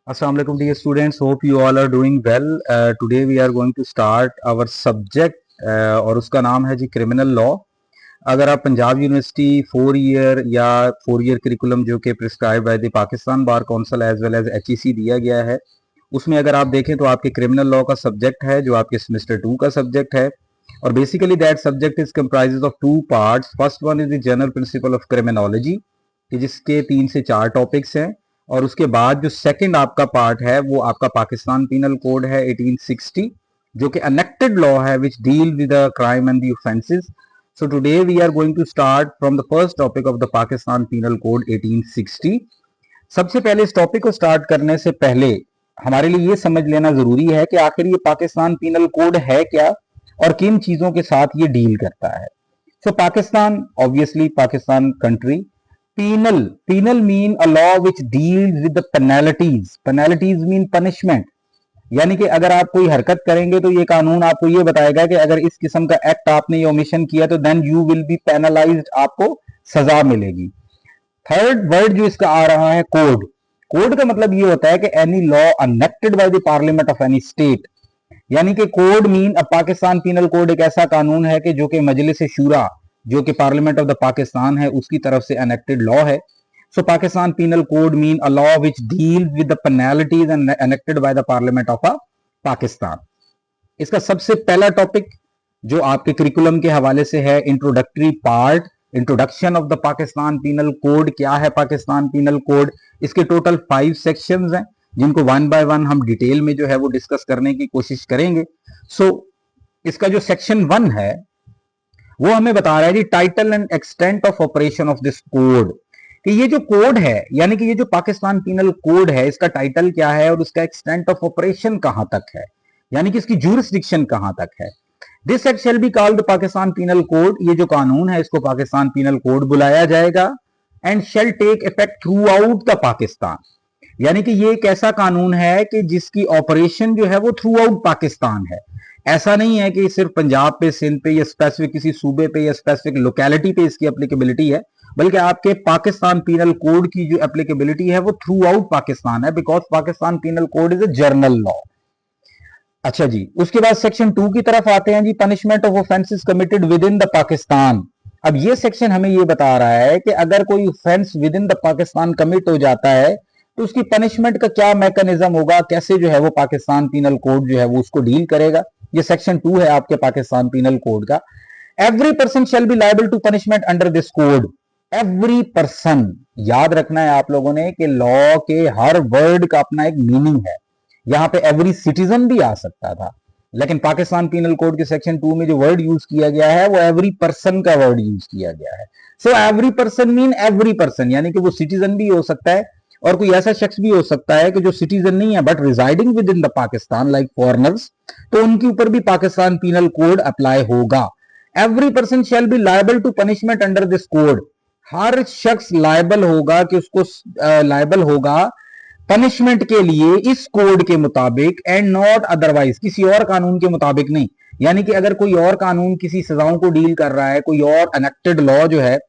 Assalamu alaikum dear students, hope you all are doing well. Today we are going to start our subject और उसका नाम है जी criminal law. अगर आप Punjab university 4 year या 4 year curriculum जो कि prescribe by the Pakistan bar council as well as HEC दिया गया है, उसमें अगर आप देखें तो आपके क्रिमिनल लॉ का सब्जेक्ट है जो आपके सेमेस्टर 2 का सब्जेक्ट है। और basically that subject is comprises of 2 parts. First one is the general principle of criminology, जिसके 3 से 4 टॉपिक्स हैं। और उसके बाद जो सेकंड आपका पार्ट है वो आपका पाकिस्तान पीनल कोड है 1860, जो कि एनेक्टेड लॉ है which deal with the crime and the offences. So today we are going to start from the first topic of the Pakistan penal code 1860। सबसे पहले इस टॉपिक को स्टार्ट करने से पहले हमारे लिए ये समझ लेना जरूरी है कि आखिर ये पाकिस्तान पीनल कोड है क्या और किन चीजों के साथ ये डील करता है। So Pakistan, obviously Pakistan country. Penal mean a law which deals with the penalties. Penalties mean punishment. यानी कि अगर आप कोई हरकत करेंगे तो ये कानून आपको ये बताएगा कि अगर इस किस्म का एक्ट आपने ये ओमिशन किया तो then you will be penalised, आपको सजा मिलेगी। थर्ड वर्ड जो इसका आ रहा है कोड। कोड का मतलब ये होता है कि any law enacted by the parliament of any state. यानी कि code mean Pakistan penal code एक ऐसा कानून है कि जो कि मजलिस शूरा, जो कि पार्लियामेंट ऑफ द पाकिस्तान है, उसकी तरफ से एनेक्टेड लॉ है। So Pakistan penal code mean a law which deal with the penalties enacted by the parliament of Pakistan. इसका सबसे पहला टॉपिक जो आपके करिकुलम के हवाले से है, introductory part, introduction of the Pakistan penal code. क्या है पाकिस्तान पीनल कोड? इसके टोटल 5 सेक्शंस हैं जिनको वन बाय वन हम डिटेल में जो है वो डिस्कस करने की कोशिश करेंगे। सो इसका जो सेक्शन 1 है वो हमें बता रहा है जी title and extent of operation of this code, कि ये जो कोड है यानी कि ये जो पाकिस्तान पीनल कोड है इसका टाइटल क्या है और उसका एक्सटेंट ऑफ ऑपरेशन कहां तक है, यानी कि इसकी ज्यूरिसडिक्शन कहां तक है। This act shall be called Pakistan penal code. ये जो कानून है इसको पाकिस्तान पीनल कोड बुलाया जाएगा। And shall take effect throughout the Pakistan, यानी कि ये एक ऐसा कानून है कि जिसकी ऑपरेशन जो है वो थ्रू आउट पाकिस्तान है। ऐसा नहीं है कि सिर्फ पंजाब पे, सिंध पे या स्पेसिफिक किसी सूबे पे या स्पेसिफिक लोकेलिटी पे इसकी एप्लीकेबिलिटी है, बल्कि आपके पाकिस्तान पीनल कोड की जो एप्लीकेबिलिटी है वो थ्रू आउट पाकिस्तान है, because Pakistan penal code is a general law. अच्छा जी, उसके बाद सेक्शन 2 की तरफ आते हैं जी, punishment of offences committed within the Pakistan. अब ये सेक्शन हमें ये बता रहा है कि अगर कोई offence within the Pakistan commit हो जाता है तो उसकी पनिशमेंट का क्या मैकेनिज्म होगा, कैसे जो है वो पाकिस्तान पीनल कोड जो है वो उसको डील करेगा। ये सेक्शन 2 है आपके पाकिस्तान पीनल कोड का। Every person shall be liable to punishment under this code. Every person, याद रखना है आप लोगों ने कि लॉ के हर वर्ड का अपना एक मीनिंग है। यहां पे एवरी सिटीजन भी आ सकता था, लेकिन पाकिस्तान पीनल कोड के सेक्शन 2 में जो वर्ड यूज किया गया है वो एवरी पर्सन का वर्ड यूज किया गया है। So every person mean every person, यानी कि वो सिटीजन भी हो सकता है और कोई ऐसा शख्स भी हो सकता है कि जो सिटीजन नहीं है but residing within the Pakistan like foreigners, तो उनके ऊपर भी पाकिस्तान पीनल कोड अप्लाई होगा। Every person shall be liable to punishment under this code. हर शख्स लायबल होगा कि उसको लायबल होगा पनिशमेंट के लिए इस कोड के मुताबिक, एंड नॉट अदरवाइज, किसी और कानून के मुताबिक नहीं। यानी कि अगर कोई और कानून किसी सजाओं को डील कर रहा है, कोई और एनेक्टेड लॉ जो है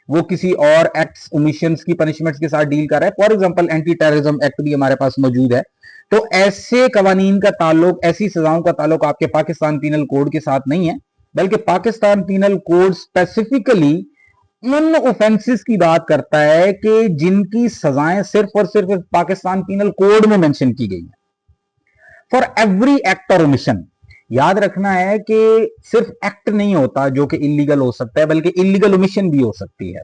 वो किसी और एक्ट्स, ओमिशंस की पनिशमेंट्स के साथ डील कर रहा है, for example anti terrorism act भी हमारे पास मौजूद है, तो ऐसे कवानीन का ताल्लुक, ऐसी सजाओं का ताल्लुक आपके पाकिस्तान पीनल कोड के साथ नहीं है, बल्कि पाकिस्तान पीनल कोड स्पेसिफिकली उन ऑफेंसेस की बात करता है कि जिनकी सजाएं सिर्फ और सिर्फ पाकिस्तान पीनल कोड में मेंशन की गई है। फॉर एवरी एक्ट और ओमिशन, याद रखना है कि सिर्फ एक्ट नहीं होता जो कि इलीगल हो सकता है, बल्कि इलीगल ओमिशन भी हो सकती है।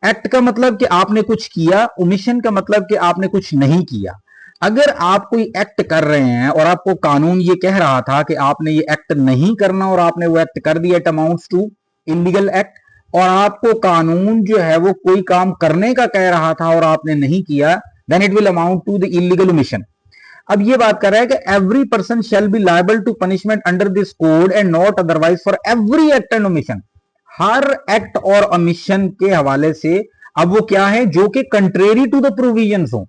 एक्ट का मतलब कि आपने कुछ किया, ओमिशन का मतलब कि आपने कुछ नहीं किया। अगर आप कोई एक्ट कर रहे हैं और आपको कानून ये कह रहा था कि आपने ये एक्ट नहीं करना और आपने वो एक्ट कर दिया, it amounts to illegal act. और आपको कानून जो है वो कोई काम करने का कह रहा था और आपने नहीं किया, then it will amount to the illegal omission. अब ये बात कर रहा है कि every person shall be liable to punishment under this code and not otherwise for every act and omission. हर एक्ट और ओमिशन के हवाले से अब वो क्या है, जो कि कंट्रेरी टू द प्रोविजंस हो।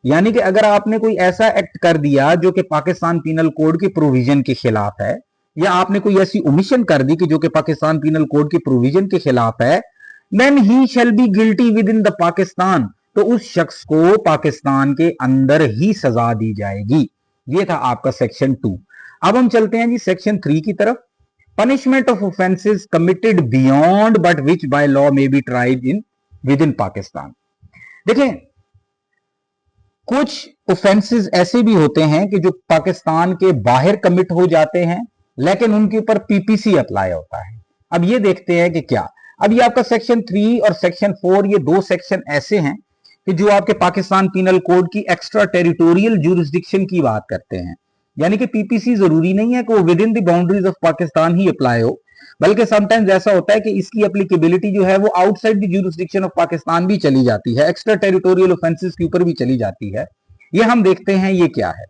यानी कि अगर आपने कोई ऐसा एक्ट कर दिया जो कि पाकिस्तान पीनल कोड की प्रोविजन के खिलाफ है, या आपने कोई ऐसी ओमिशन कर दी कि जो कि पाकिस्तान पीनल कोड की प्रोविजन के खिलाफ है, then he shall be guilty within the Pakistan. तो उस शख्स को पाकिस्तान के अंदर ही सजा दी जाएगी। ये था आपका सेक्शन 2। अब हम चलते हैं जी सेक्शन 3 की तरफ। Punishment of offences committed beyond but which by law may be tried in with in Pakistan. देखें, कुछ ऑफेंसेस ऐसे भी होते हैं कि जो पाकिस्तान के बाहर कमिट हो जाते हैं, लेकिन उनके ऊपर पीपीसी अप्लाई होता है। अब ये देखते हैं कि क्या, अब ये आपका सेक्शन 3 और सेक्शन 4, ये दो सेक्शन ऐसे हैं कि जो आपके पाकिस्तान पीनल कोड की एक्स्ट्रा टेरिटोरियल ज्यूरिसडिक्शन की बात करते हैं। यानी कि पीपीसी जरूरी नहीं है कि वो with in the boundaries of Pakistan he apply हो, बल्कि समटाइम्स ऐसा होता है कि इसकी एप्लीकेबिलिटी जो है वो outside the jurisdiction of Pakistan भी चली जाती है, एक्स्ट्रा टेरिटोरियल ऑफेंसेस के ऊपर भी चली जाती है। ये हम देखते हैं ये क्या है।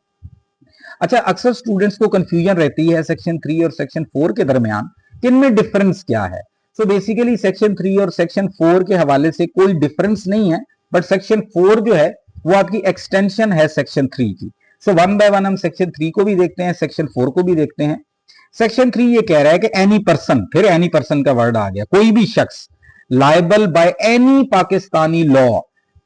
अच्छा, अक्सर स्टूडेंट्स को कंफ्यूजन रहती है सेक्शन 3 और सेक्शन 4 के दरमियान कि इनमें डिफरेंस क्या है। सो बेसिकली सेक्शन 3 और सेक्शन 4 के हवाले से कोई डिफरेंस नहीं है, बट सेक्शन 4 जो है वो आपकी एक्सटेंशन है सेक्शन 3 की। सो वन बाय वन हम सेक्शन 3 को भी देखते हैं, सेक्शन 4 को भी देखते हैं। सेक्शन 3 ये कह रहा है कि एनी पर्सन, फिर एनी पर्सन का वर्ड आ गया, कोई भी शख्स, liable by any Pakistani law,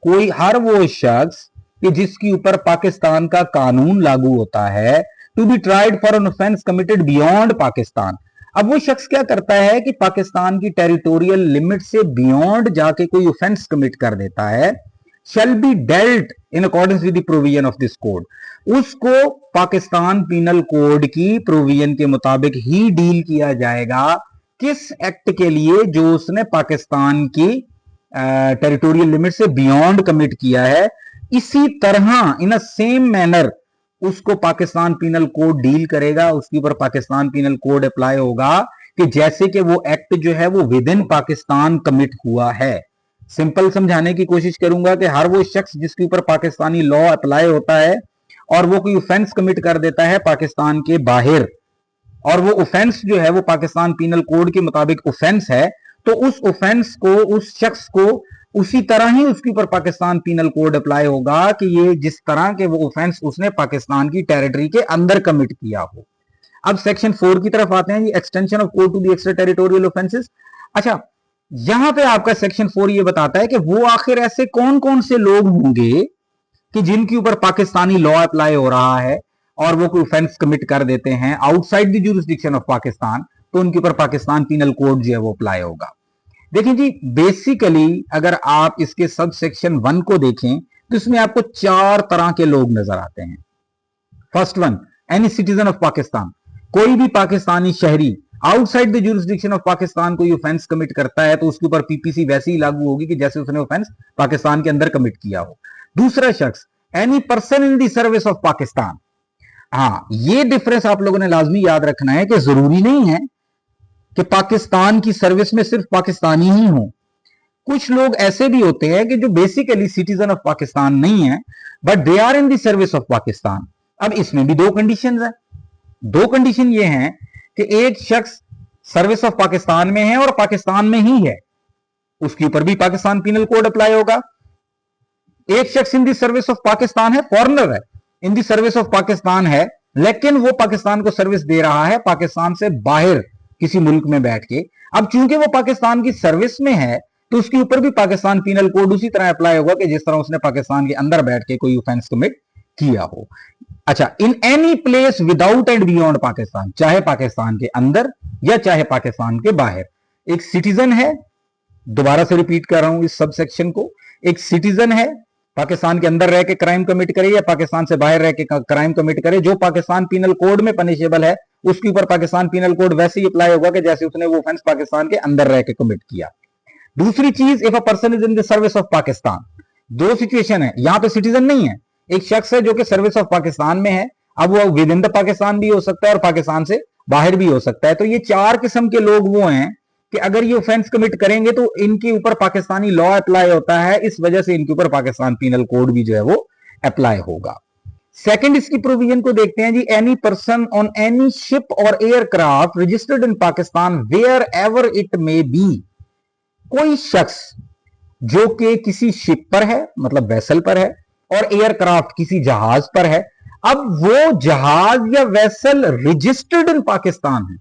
कोई हर वो शख्स कि जिसके ऊपर पाकिस्तान का कानून लागू होता है, to be tried for an offence committed beyond Pakistan. अब वो शख्स क्या करता है कि पाकिस्तान की टेरिटोरियल लिमिट से बियॉन्ड जाके कोई ऑफेंस कमिट कर देता है, shall be dealt in accordance with the provision of this code. उसको पाकिस्तान पीनल कोड की प्रोविजन के मुताबिक ही डील किया जाएगा। किस एक्ट के लिए? जो उसने पाकिस्तान की टेरिटोरियल लिमिट से बियॉन्ड कमिट किया है। इसी तरह इन अ सेम मैनर उसको पाकिस्तान पीनल कोड डील करेगा, उसके ऊपर पाकिस्तान पीनल कोड अप्लाई होगा कि जैसे कि वो एक्ट जो है वो विद इन पाकिस्तान कमिट हुआ है। सिंपल समझाने की कोशिश करूंगा कि हर वो शख्स जिसके ऊपर पाकिस्तानी लॉ अप्लाई होता है और वो कोई ऑफेंस कमिट कर देता है पाकिस्तान के बाहर, और वो ऑफेंस जो है वो पाकिस्तान पीनल कोड के मुताबिक ऑफेंस है, तो उस ऑफेंस को, उस शख्स को उसी तरह ही उसके ऊपर पाकिस्तान पीनल कोड अप्लाई होगा कि ये जिस तरह के वो ऑफेंस उसने पाकिस्तान की टेरिटरी के अंदर कमिट किया हो। अब सेक्शन 4 की तरफ आते हैं, extension of code to the extra territorial offences. अच्छा, यहां पे आपका सेक्शन 4 ये बताता है कि वो आखिर ऐसे कौन कौन से लोग होंगे कि जिनके ऊपर पाकिस्तानी लॉ अप्लाई हो रहा है और वो कोई ऑफेंस कमिट कर देते हैं outside the jurisdiction of Pakistan, तो उनके ऊपर पाकिस्तान पीनल कोड जो है वो अप्लाई होगा। देखिए जी, बेसिकली अगर आप इसके सब सेक्शन 1 को देखें तो इसमें आपको 4 तरह के लोग नजर आते हैं। First one, any citizen of Pakistan, कोई भी पाकिस्तानी शहरी outside the jurisdiction of Pakistan कोई ऑफेंस कमिट करता है तो उसके ऊपर पीपीसी वैसे ही लागू होगी कि जैसे उसने ऑफेंस पाकिस्तान के अंदर कमिट किया हो। दूसरा शख्स, any person in the service of Pakistan. हाँ, ये डिफरेंस आप लोगों ने लाजमी याद रखना है कि जरूरी नहीं है कि पाकिस्तान की सर्विस में सिर्फ पाकिस्तानी ही हो। कुछ लोग ऐसे भी होते हैं कि जो बेसिकली सिटीजन ऑफ पाकिस्तान नहीं है, but they are in the service of Pakistan. अब इसमें भी 2 कंडीशंस हैं। 2 कंडीशन ये हैं कि एक शख्स सर्विस ऑफ पाकिस्तान में है और पाकिस्तान में ही है, उसके ऊपर भी पाकिस्तान पीनल कोड अप्लाई होगा। एक शख्स इन दी सर्विस ऑफ पाकिस्तान है, फॉरेनर है, इन दी सर्विस ऑफ पाकिस्तान है, लेकिन वो पाकिस्तान को सर्विस दे रहा है पाकिस्तान से बाहर किसी मुल्क में बैठ के। अब चूंकि वो पाकिस्तान की सर्विस में है तो उसके ऊपर भी पाकिस्तान पीनल कोड उसी तरह अप्लाई होगा कि जिस तरह उसने पाकिस्तान के अंदर बैठ के कोई ऑफेंस कमिट किया हो। अच्छा, in any place without and beyond Pakistan, चाहे पाकिस्तान के अंदर या चाहे पाकिस्तान के बाहर। एक सिटीजन है, दोबारा से रिपीट कर रहा हूं इस सब सेक्शन को, एक सिटीजन है, पाकिस्तान के अंदर रह के क्राइम कमिट करे या पाकिस्तान से बाहर रह के क्राइम कमिट करे, जो पाकिस्तान पीनल कोड में पनिशेबल है उसके ऊपर पाकिस्तान पीनल कोड वैसे ही अप्लाई होगा कि जैसे उसने वो ऑफेंस पाकिस्तान के अंदर रह के कमिट किया। दूसरी चीज, if a person is in the service of Pakistan. 2 situation है, यहां पे सिटीजन नहीं है, एक शख्स है जो कि सर्विस ऑफ पाकिस्तान में है। अब वो विद इन द पाकिस्तान भी हो सकता है और पाकिस्तान से बाहर भी हो सकता है। तो ये 4 किस्म के लोग वो हैं कि अगर ये ऑफेंस कमिट करेंगे तो इनके ऊपर पाकिस्तानी लॉ अप्लाई होता है, इस वजह से इनके ऊपर पाकिस्तान पीनल कोड भी जो है वो अप्लाई होगा। सेकंड इसकी प्रोविजन को देखते हैं जी, any person on any ship और aircraft registered in Pakistan wherever it may be. कोई शख्स जो कि किसी शिप पर है, मतलब वेसल पर है, और एयरक्राफ्ट किसी जहाज पर है। अब वो जहाज या वेसल रजिस्टर्ड इन पाकिस्तान है,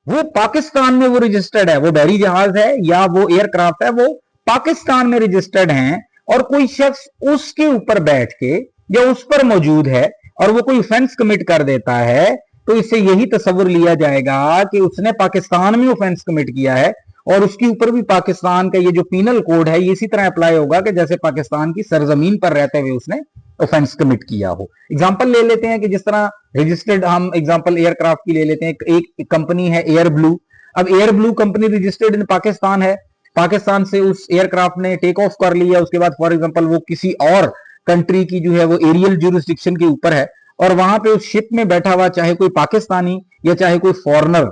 वो पाकिस्तान में वो रजिस्टर्ड है, वो बहरी जहाज है या वो एयरक्राफ्ट है, वो पाकिस्तान में रजिस्टर्ड हैं, और कोई शख्स उसके ऊपर बैठ के या उस पर मौजूद है और वो कोई ऑफेंस कमिट कर देता है, तो इससे यही तस्वुर लिया जाएगा कि उसने पाकिस्तान में ऑफेंस कमिट किया है और उसके ऊपर भी पाकिस्तान का ये जो पीनल कोड है ये इसी तरह अप्लाई होगा कि जैसे पाकिस्तान की सरजमीन पर रहते हुए उसने ऑफेंस कमिट किया हो। एग्जांपल ले लेते हैं कि जिस तरह रजिस्टर्ड, हम एग्जांपल एयरक्राफ्ट की ले लेते हैं, एक कंपनी है एयर ब्लू। अब air blue company registered in Pakistan है, पाकिस्तान से उस एयरक्राफ्ट ने टेक ऑफ कर लिया, उसके बाद फॉर एग्जांपल वो किसी और कंट्री की जो है वो एरियल ज्यूरिसडिक्शन के ऊपर है और वहां पे उस शिप में बैठा हुआ चाहे कोई पाकिस्तानी या चाहे कोई फॉरनर,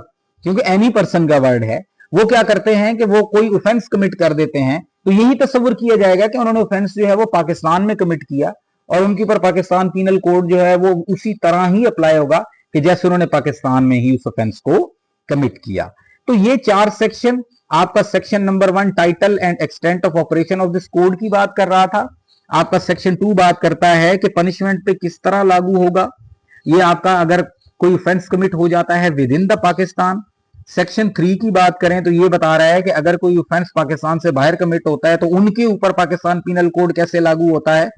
क्योंकि एनी पर्सन का वर्ड है, वो क्या करते हैं कि वो कोई ऑफेंस कमिट कर देते हैं, तो यही तस्वुर किया जाएगा कि उन्होंने ऑफेंस जो है वो पाकिस्तान में कमिट किया और उनके ऊपर पाकिस्तान पीनल कोड जो है वो उसी तरह ही अप्लाई होगा कि जैसे उन्होंने पाकिस्तान में ही उस ऑफेंस को कमिट किया। तो ये 4 सेक्शन, आपका section number 1 title and extent of operation of this code की बात कर रहा था। आपका सेक्शन 2 बात करता है कि पनिशमेंट पे किस तरह लागू होगा, ये आपका अगर कोई ऑफेंस कमिट हो जाता है with in the Pakistan. Section 3 की बात करें तो ये बता रहा है कि अगर कोई ऑफेंस पाकिस्तान से बाहर कमिट होता है तो उनके ऊपर पाकिस्तान पीनल कोड कैसे लागू होता है।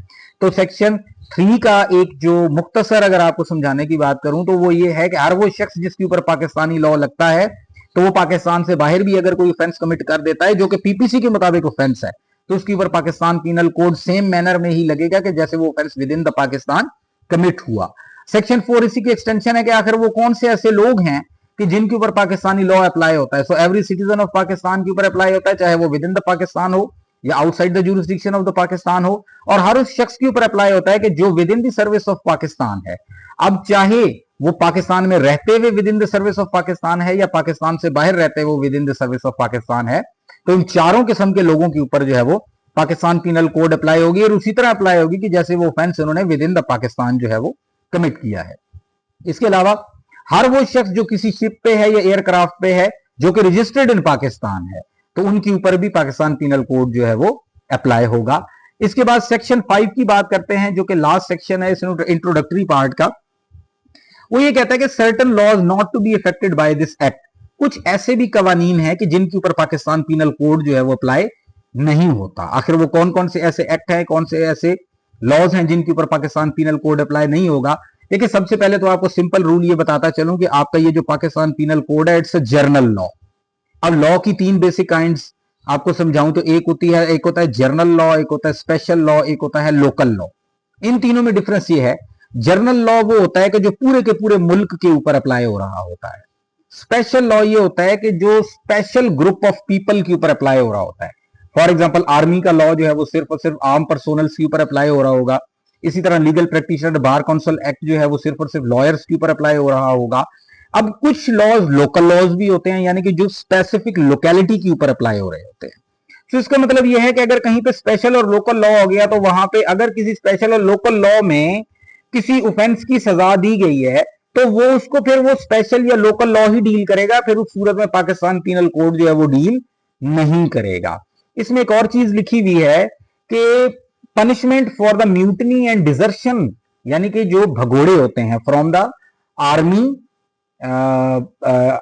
तो सेक्शन 3 का एक जो मुख्तसर अगर आपको समझाने की बात करूं तो वो ये है कि हर वो शख्स जिसके ऊपर पाकिस्तानी लॉ लगता है तो वो पाकिस्तान से बाहर भी अगर कोई ऑफेंस कमिट कर देता है जो कि पीपीसी के मुताबिक ऑफेंस है, तो उसके ऊपर Pakistan penal code same manner में ही लगेगा कि जैसे वो offence within the Pakistan commit हुआ। सेक्शन 4 इसी की एक्सटेंशन है कि आखिर वो कौन से ऐसे लोग हैं कि जिनके ऊपर पाकिस्तानी लॉ अप्लाई होता है। So every citizen of Pakistan के ऊपर अप्लाई होता है, चाहे वो विद इन द पाकिस्तान हो या outside the jurisdiction of the Pakistan हो, और हर उस शख्स के ऊपर अप्लाई होता है कि जो with in the service of Pakistan है। अब चाहे वो पाकिस्तान में रहते हुए with in the service of Pakistan है या पाकिस्तान से बाहर रहते हुए with in the service of Pakistan है, तो इन चारों किस्म के लोगों के ऊपर जो है वो पाकिस्तान पीनल कोड अप्लाई होगी और उसी तरह अप्लाई होगी कि जैसे वो ऑफेंस उन्होंने विद इन द पाकिस्तान जो है वो कमिट किया है। इसके अलावा हर वो शख्स जो किसी शिप पे है या एयरक्राफ्ट पे है जो कि रजिस्टर्ड इन पाकिस्तान है, तो उनके ऊपर भी पाकिस्तान पीनल कोड जो है वो अप्लाई होगा। इसके बाद सेक्शन 5 की बात करते हैं जो कि लास्ट सेक्शन है इस इंट्रोडक्टरी पार्ट का। वो ये कहता है कि certain laws not to be affected by this act, कुछ ऐसे भी कवानीन है कि जिनके ऊपर पाकिस्तान पीनल कोड जो है वो अप्लाई नहीं होता। आखिर वो कौन कौन से ऐसे एक्ट हैं, कौन से ऐसे लॉज हैं जिनके ऊपर पाकिस्तान पीनल कोड अप्लाई नहीं होगा। देखिए सबसे पहले तो आपको सिंपल रूल ये बताता चलूं कि आपका ये जो पाकिस्तान पीनल कोड है इट्स अ जर्नल लॉ। अब लॉ की 3 बेसिक काइंड्स आपको समझाऊं तो एक होता है जर्नल लॉ, एक होता है स्पेशल लॉ, एक होता है लोकल लॉ। इन तीनों में डिफरेंस ये है, जर्नल लॉ वो होता है कि जो पूरे के पूरे मुल्क के ऊपर अप्लाई हो रहा होता है। स्पेशल लॉ ये होता है कि जो स्पेशल ग्रुप ऑफ पीपल के ऊपर अप्लाई हो रहा होता है। फॉर एग्जाम्पल आर्मी का लॉ जो है वो सिर्फ और सिर्फ आर्म पर्सोनल्स के ऊपर अप्लाई हो रहा होगा। इसी तरह legal practitioner bar council act जो है वो सिर्फ और सिर्फ लॉयर्स के ऊपर अप्लाई हो रहा होगा। अब कुछ लॉज लोकल लॉज भी होते हैं, यानी कि जो स्पेसिफिक लोकेलिटी के ऊपर अप्लाई हो रहे होते हैं। तो इसका मतलब यह है कि अगर कहीं पे स्पेशल और लोकल लॉ हो गया तो वहां पे अगर किसी स्पेशल और लोकल लॉ में किसी ऑफेंस की सजा दी गई है तो वो उसको फिर वो स्पेशल या लोकल लॉ ही डील करेगा, फिर उस सूरत में पाकिस्तान पीनल कोड जो है वो डील नहीं करेगा। इसमें एक और चीज लिखी हुई है कि punishment for the mutiny and desertion, यानी कि जो भगोड़े होते हैं फ्रॉम द आर्मी,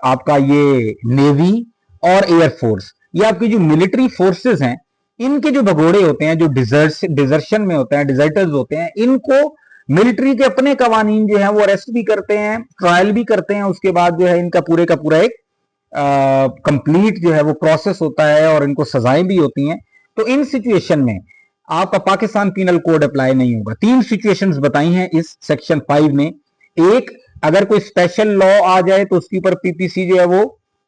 आपका ये नेवी और एयरफोर्स, ये आपकी जो मिलिट्री फोर्सेस हैं, इनके जो भगोड़े होते हैं, जो डिजर्शन में होते हैं, डिजर्टर्स होते हैं, इनको मिलिट्री के अपने कवानीन जो है वो अरेस्ट भी करते हैं, ट्रायल भी करते हैं, उसके बाद जो है इनका पूरे का पूरा एक कंप्लीट जो है वो प्रोसेस होता है और इनको सजाएं भी होती हैं। तो इन सिचुएशन में आपका पाकिस्तान पीनल कोड अप्लाई नहीं होगा। 3 सिचुएशंस बताई हैं इस सेक्शन 5 में। एक, अगर कोई स्पेशल लॉ आ जाए तो उसके ऊपर पीपीसी जो है वो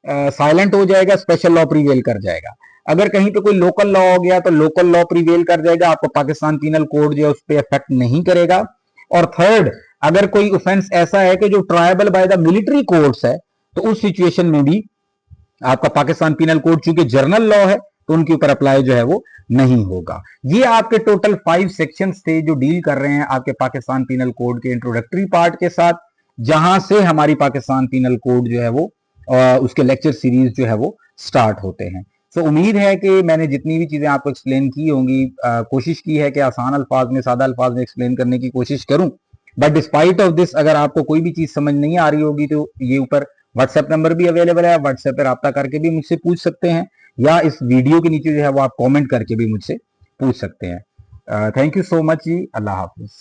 साइलेंट हो जाएगा, स्पेशल लॉ प्रीवेल कर जाएगा। अगर कहीं पे कोई लोकल लॉ हो गया तो लोकल लॉ प्रीवेल कर जाएगा, आपको पाकिस्तान पीनल कोड जो है उस पर इफेक्ट नहीं करेगा। और थर्ड, अगर कोई ऑफेंस ऐसा है कि जो tribal by the military courts है तो उस सिचुएशन में भी आपका पाकिस्तान पीनल कोड चूंकि जर्नल लॉ है तो उनके ऊपर अप्लाई जो है वो नहीं होगा। ये आपके टोटल 5 सेक्शंस थे जो डील कर रहे हैं आपके पाकिस्तान पीनल कोड के इंट्रोडक्टरी पार्ट के साथ, जहां से हमारी पाकिस्तान पीनल कोड जो है वो उसके लेक्चर सीरीज जो है वो स्टार्ट होते हैं। तो उम्मीद है कि मैंने जितनी भी चीजें आपको एक्सप्लेन की होंगी, कोशिश की है कि आसान अल्फाज में, सादा अल्फाज में एक्सप्लेन करने की कोशिश करूं। बट डिस्पाइट ऑफ दिस, अगर आपको कोई भी चीज समझ नहीं आ रही होगी तो ये ऊपर व्हाट्सएप नंबर भी अवेलेबल है, व्हाट्सएप पर रब्ता करके भी मुझसे पूछ सकते हैं, या इस वीडियो के नीचे जो है वो आप कॉमेंट करके भी मुझसे पूछ सकते हैं। थैंक यू सो मच जी, अल्लाह हाफिज।